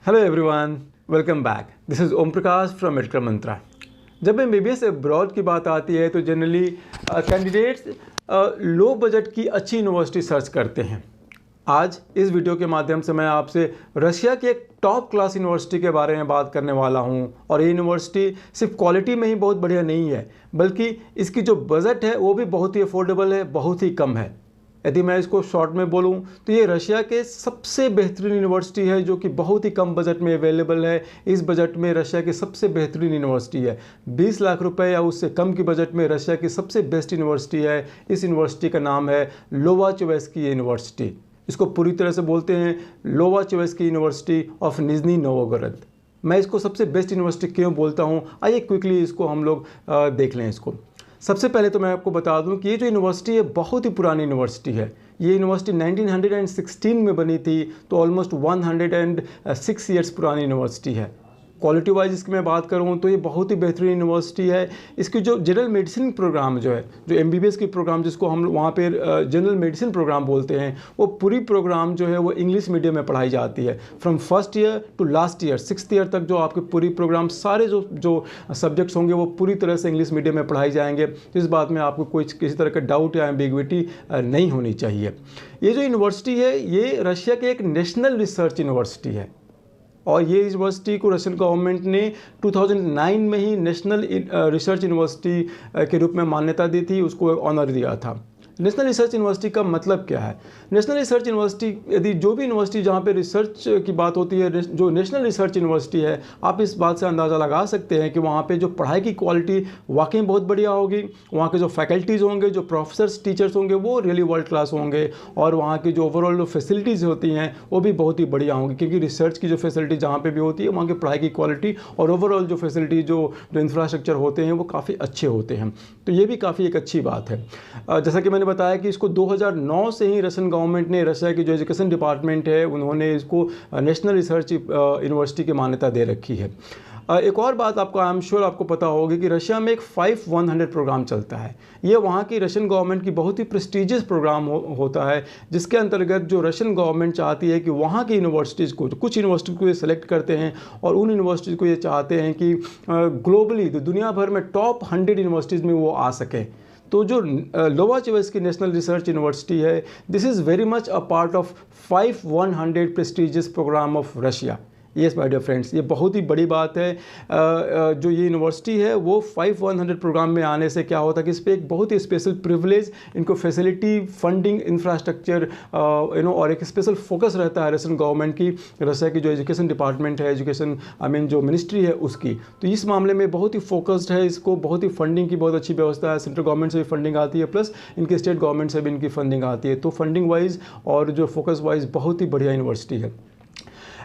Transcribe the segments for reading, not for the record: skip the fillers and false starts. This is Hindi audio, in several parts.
Hello everyone, welcome back. This is Om Prakash from Medical Mantra. जब MBBS अब्रॉड की बात आती है तो जनरली कैंडिडेट्स लो बजट की अच्छी यूनिवर्सिटी सर्च करते हैं। आज इस वीडियो के माध्यम से मैं आपसे रशिया की एक टॉप क्लास यूनिवर्सिटी के बारे में बात करने वाला हूं। और ये यूनिवर्सिटी सिर्फ क्वालिटी में ही बहुत बढ़िया नहीं है, बल्कि इसकी जो बजट है वो भी बहुत ही अफोर्डेबल है, बहुत ही कम है। यदि मैं इसको शॉर्ट में बोलूं तो ये रशिया के सबसे बेहतरीन यूनिवर्सिटी है जो कि बहुत ही कम बजट में अवेलेबल है। इस बजट में रशिया की सबसे बेहतरीन यूनिवर्सिटी है। 20 लाख रुपए या उससे कम की बजट में रशिया की सबसे बेस्ट यूनिवर्सिटी है। इस यूनिवर्सिटी का नाम है लोवाचोवेस्की यूनिवर्सिटी। इसको पूरी तरह से बोलते हैं लोवाचोवेस्की यूनिवर्सिटी ऑफ निज़नी नोवगोरोड। मैं इसको सबसे बेस्ट यूनिवर्सिटी क्यों बोलता हूँ, आइए क्विकली इसको हम लोग देख लें इसको। सबसे पहले तो मैं आपको बता दूं कि ये जो यूनिवर्सिटी है बहुत ही पुरानी यूनिवर्सिटी है। ये यूनिवर्सिटी 1916 में बनी थी, तो ऑलमोस्ट 106 ईयर्स पुरानी यूनिवर्सिटी है। क्वालिटी वाइज इसकी मैं बात करूँ तो ये बहुत ही बेहतरीन यूनिवर्सिटी है। इसकी जो जनरल मेडिसिन प्रोग्राम जो है, जो MBBS की प्रोग्राम जिसको हम वहाँ पे जनरल मेडिसिन प्रोग्राम बोलते हैं, वो पूरी प्रोग्राम जो है वो इंग्लिश मीडियम में पढ़ाई जाती है। From first year to last year 6th year तक जो आपके पूरी प्रोग्राम सारे जो सब्जेक्ट्स होंगे वो पूरी तरह से इंग्लिश मीडियम में पढ़ाई जाएंगे। तो इस बात में आपको कोई किसी तरह का डाउट या एम्बिग्विटी नहीं होनी चाहिए। ये जो यूनिवर्सिटी है ये रशिया के एक नेशनल रिसर्च यूनिवर्सिटी है और ये यूनिवर्सिटी को रशियन गवर्नमेंट ने 2009 में ही नेशनल रिसर्च यूनिवर्सिटी के रूप में मान्यता दी थी, उसको ऑनर दिया था। नेशनल रिसर्च यूनिवर्सिटी का मतलब क्या है? नेशनल रिसर्च यूनिवर्सिटी, यदि जो भी यूनिवर्सिटी जहाँ पे रिसर्च की बात होती है, जो नेशनल रिसर्च यूनिवर्सिटी है, आप इस बात से अंदाज़ा लगा सकते हैं कि वहाँ पे जो पढ़ाई की क्वालिटी वाकई बहुत बढ़िया होगी। वहाँ के जो फैकल्टीज़ होंगे, जो प्रोफेसर्स टीचर्स होंगे, वो रियली वर्ल्ड क्लास होंगे। और वहाँ की जो ओवरऑल जो फैसिलिटीज़ होती हैं वो भी बहुत ही बढ़िया होंगी, क्योंकि रिसर्च की जो फैसिलिटी जहाँ पर भी होती है वहाँ की पढ़ाई की क्वालिटी और ओवरऑल जो फैसिलिटी जो इंफ्रास्ट्रक्चर होते हैं वो काफ़ी अच्छे होते हैं। तो ये भी काफ़ी एक अच्छी बात है। जैसा कि मैंने बताया कि इसको 2009 से ही रशियन गवर्नमेंट ने, रशिया की जो एजुकेशन डिपार्टमेंट है, उन्होंने इसको नेशनल रिसर्च यूनिवर्सिटी की मान्यता दे रखी है। एक और बात आपको, आई एम श्योर आपको पता होगी कि रशिया में एक 5100 प्रोग्राम चलता है। ये वहाँ की रशियन गवर्नमेंट की बहुत ही प्रेस्टिजियस प्रोग्राम होता है, जिसके अंतर्गत जो रशियन गवर्नमेंट चाहती है कि वहाँ की यूनिवर्सिटीज़ को, कुछ यूनिवर्सिटी को ये सेलेक्ट करते हैं और उन यूनिवर्सिटीज़ को ये चाहते हैं कि ग्लोबली दुनिया भर में टॉप 100 यूनिवर्सिटीज़ में वो आ सकें। तो जो लोवाचोवेस्की नेशनल रिसर्च यूनिवर्सिटी है, this is very much a part of 5100 prestigious program of Russia. Yes my dear friends, ये बहुत ही बड़ी बात है। जो ये यूनिवर्सिटी है वो 5100 प्रोग्राम में आने से क्या होता है कि इस पर एक बहुत ही स्पेशल प्रिविलेज, इनको फैसिलिटी, फंडिंग, इंफ्रास्ट्रक्चर और एक स्पेशल फोकस रहता है रशियन गवर्नमेंट की, रशिया की जो एजुकेशन डिपार्टमेंट है, एजुकेशन जो मिनिस्ट्री है उसकी। तो इस मामले में बहुत ही फोकस्ड है, इसको बहुत ही फंडिंग की बहुत अच्छी व्यवस्था है। सेंट्रल गवर्नमेंट से भी फंडिंग आती है, प्लस इनके स्टेट गवर्नमेंट से भी इनकी फंडिंग आती है। तो फंडिंग वाइज और जो फोकस वाइज बहुत ही बढ़िया यूनिवर्सिटी है।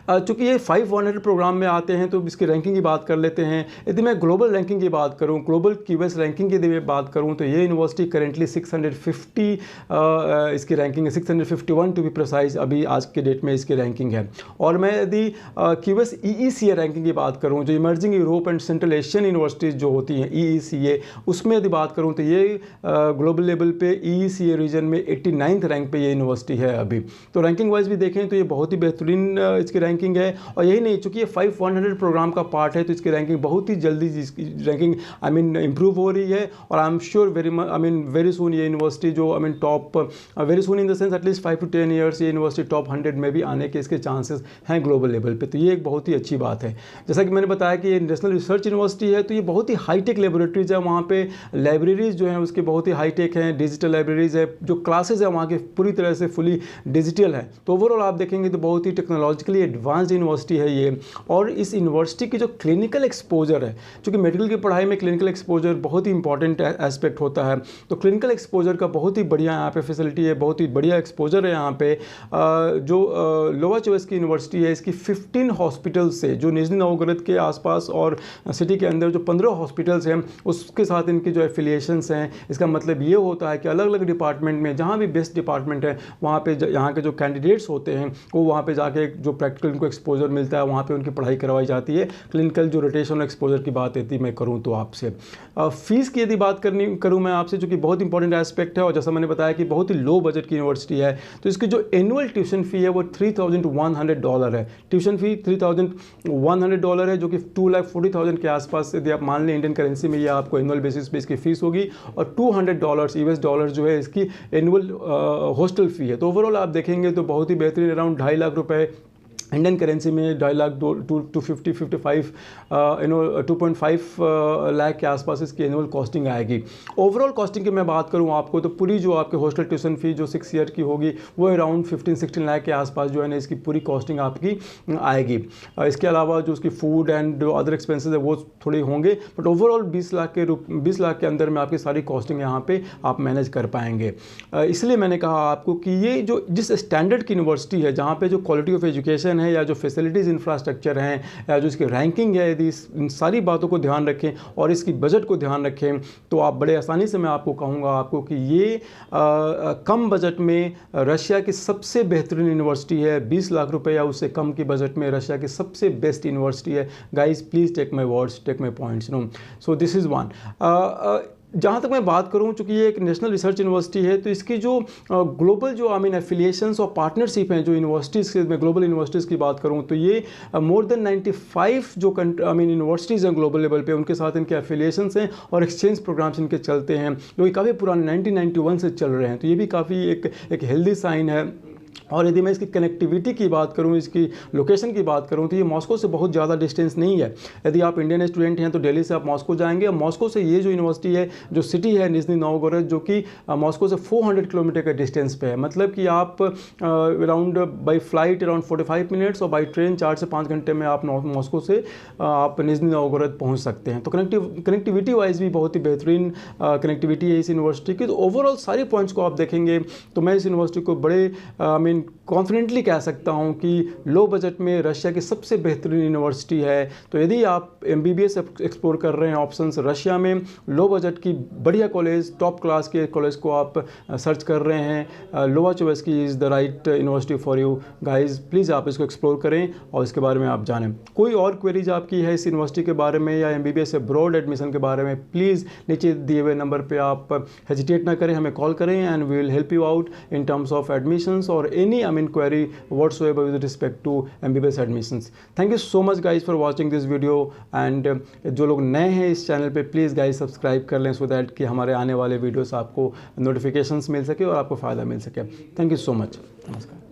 चूँकि ये 5100 प्रोग्राम में आते हैं तो इसकी रैंकिंग की बात कर लेते हैं। यदि मैं ग्लोबल रैंकिंग की बात करूं, ग्लोबल QS रैंकिंग की यदि मैं बात करूं, तो ये यूनिवर्सिटी करेंटली 650 इसकी रैंकिंग है, 651 टू बी प्रिसाइज, अभी आज के डेट में इसकी रैंकिंग है। और मैं यदि QS EECA रैंकिंग की बात करूँ, जो emerging Europe and central Asian universities जो होती हैं EECA, उसमें यदि बात करूँ तो ये ग्लोबल लेवल पे EECA रीजन में 89th रैंक पे ये यूनिवर्सिटी है अभी। तो रैंकिंग वाइज भी देखें तो ये बहुत ही बेहतरीन इसकी रैंकिंग है। और यही नहीं, चूंकि ये 5100 प्रोग्राम का पार्ट है तो इसकी रैंकिंग बहुत ही जल्दी, रैंकिंग इंप्रूव हो रही है। और I am sure very soon ये यूनिवर्सिटी जो top, very soon in the sense at least 5 to 10 years ये यूनिवर्सिटी टॉप 100 में भी आने के इसके चांसेस हैं ग्लोबल लेवल पे। तो ये एक बहुत ही अच्छी बात है। जैसा कि मैंने बताया कि ये नेशनल रिसर्च यूनिवर्सिटी है, तो ये बहुत ही हाईटेक लेबोरेटरीज है। वहाँ पे लाइब्रेरीज जो हैं उसकी बहुत ही हाईटेक हैं, डिजिटल लाइब्रेरीज है, जो क्लासेज है वहाँ के पूरी तरह से फुली डिजिटल है। तो ओवरऑल आप देखेंगे तो बहुत ही टेक्नोलॉजिकली एडवांस्ड यूनिवर्सिटी है ये। और इस यूनिवर्सिटी की जो क्लिनिकल एक्सपोजर है, क्योंकि मेडिकल की पढ़ाई में क्लिनिकल एक्सपोजर बहुत ही इंपॉर्टेंट एस्पेक्ट होता है, तो क्लिनिकल एक्सपोजर का बहुत ही बढ़िया यहाँ पे फैसिलिटी है, बहुत ही बढ़िया एक्सपोजर है यहाँ पे। जो लोवाचोवेस्की यूनिवर्सिटी है, इसकी 15 हॉस्पिटल्स से, जो निज़नी नोवगोरोड के आसपास और सिटी के अंदर जो 15 हॉस्पिटल्स हैं उसके साथ इनकी जो एफिलिएशंस हैं। इसका मतलब ये होता है कि अलग अलग डिपार्टमेंट में, जहाँ भी बेस्ट डिपार्टमेंट है, वहाँ पे यहाँ के जो कैंडिडेट्स होते हैं वो वहाँ पे जाके जो प्रैक्टिकल उनको एक्सपोजर मिलता है, वहाँ पे उनकी पढ़ाई करवाई जाती है। क्लिनिकल जो रोटेशन एक्सपोजर की बात यदि मैं करूँ तो आपसे फ़ीस की यदि बात करूँ मैं आपसे, जो कि बहुत इंपॉर्टेंट एस्पेक्ट है, और जैसा मैंने बताया कि बहुत ही लो बजट की यूनिवर्सिटी है, तो इसकी जो एनुअल ट्यूशन फ़ी है वो $3,100 है। ट्यूशन फ़ी $3,100 है, जो कि 2,40,000 के आसपास यदि आप मान लें इंडियन करेंसी में, ये आपको एनुअल बेसिस पे इसकी फ़ीस होगी। और $200 US डॉलर जो है इसकी एनुअल हॉस्टल फ़ी है। तो ओवरऑल आप देखेंगे तो बहुत ही बेहतरीन, अराउंड 2.5 लाख रुपए इंडियन करेंसी में, 2.5 लाख 255 2.5 लाख के आसपास इसकी एनुअल कॉस्टिंग आएगी। ओवरऑल कॉस्टिंग की मैं बात करूं आपको तो पूरी जो आपके हॉस्टल ट्यूशन फी जो 6 ईयर की होगी वो अराउंड 15-16 लाख के आसपास जो है ना इसकी पूरी कॉस्टिंग आपकी आएगी। इसके अलावा जो उसकी फूड एंड जो अदर एक्सपेंसेस है वो थोड़े होंगे, बट ओवरऑल 20 लाख के अंदर में आपकी सारी कॉस्टिंग यहाँ पे आप मैनेज कर पाएंगे। इसलिए मैंने कहा आपको कि ये जो जिस स्टैंडर्ड की यूनिवर्सिटी है, जहाँ पे जो क्वालिटी ऑफ एजुकेशन है या जो फैसिलिटीज़ इंफ्रास्ट्रक्चर हैं या जो इसकी रैंकिंग है, यदि इन सारी बातों को ध्यान रखें और इसकी बजट को ध्यान रखें तो आप बड़े आसानी से, मैं आपको कहूँगा आपको कि ये कम बजट में रशिया की सबसे बेहतरीन यूनिवर्सिटी है। 20 लाख रुपए या उससे कम की बजट में रशिया की सबसे बेस्ट यूनिवर्सिटी है। Guys please take my words, take my points, no. So this is one. जहाँ तक मैं बात करूँ, चूँकि ये एक नेशनल रिसर्च यूनिवर्सिटी है, तो इसकी जो ग्लोबल जो एफिलिएशंस और पार्टनरशिप हैं जो यूनिवर्सिटीज़ के, मैं ग्लोबल यूनिवर्सिटीज़ की बात करूँ तो ये मोर देन 95 जो यूनिवर्सिटीज़ हैं ग्लोबल लेवल पे, उनके साथ इनके एफिलिएशंस हैं और एक्सचेंज प्रोग्राम्स इनके चलते हैं, जो कि काफ़ी पुराने 1991 से चल रहे हैं। तो ये भी काफ़ी एक हेल्दी साइन है। और यदि मैं इसकी कनेक्टिविटी की बात करूं, इसकी लोकेशन की बात करूं, तो ये मॉस्को से बहुत ज़्यादा डिस्टेंस नहीं है। यदि आप इंडियन स्टूडेंट हैं तो दिल्ली से आप मॉस्को जाएंगे, और मॉस्को से ये जो यूनिवर्सिटी है, जो सिटी है निज़्नी नोवगोरोड, जो कि मॉस्को से 400 किलोमीटर के डिस्टेंस पे है। मतलब कि आप around by flight around 45 minutes और बाई ट्रेन 4 से 5 घंटे में आप मॉस्को से आप निज़्नी नोवगोरोड पहुँच सकते हैं। तो कनेक्टिविटी वाइज भी बहुत ही बेहतरीन कनेक्टिविटी है इस यूनिवर्सिटी की। तो ओवरऑल सारे पॉइंट्स को आप देखेंगे तो मैं इस यूनिवर्सिटी को बड़े कॉन्फिडेंटली कह सकता हूं कि लो बजट में रशिया की सबसे बेहतरीन यूनिवर्सिटी है। तो यदि आप MBBS एक्सप्लोर कर रहे हैं ऑप्शंस रशिया में, लो बजट की बढ़िया कॉलेज, टॉप क्लास के कॉलेज को आप सर्च कर रहे हैं, Lobachevsky is the right university for you. Guys please आप इसको एक्सप्लोर करें और इसके बारे में आप जानें। कोई और क्वेरीज आपकी है इस यूनिवर्सिटी के बारे में या MBBS ब्रॉड एडमिशन के बारे में, प्लीज़ नीचे दिए हुए नंबर पर आप हेजिटेट ना करें, हमें कॉल करें and we will help you out in terms of admissions और any query whatsoever with respect to MBBS admissions. Thank you so much guys for watching this video and जो लोग नए हैं इस चैनल पे प्लीज़ गाइस सब्सक्राइब कर लें so that कि हमारे आने वाले वीडियोस आपको नोटिफिकेशंस मिल सके और आपको फ़ायदा मिल सके। Thank you so much. नमस्कार।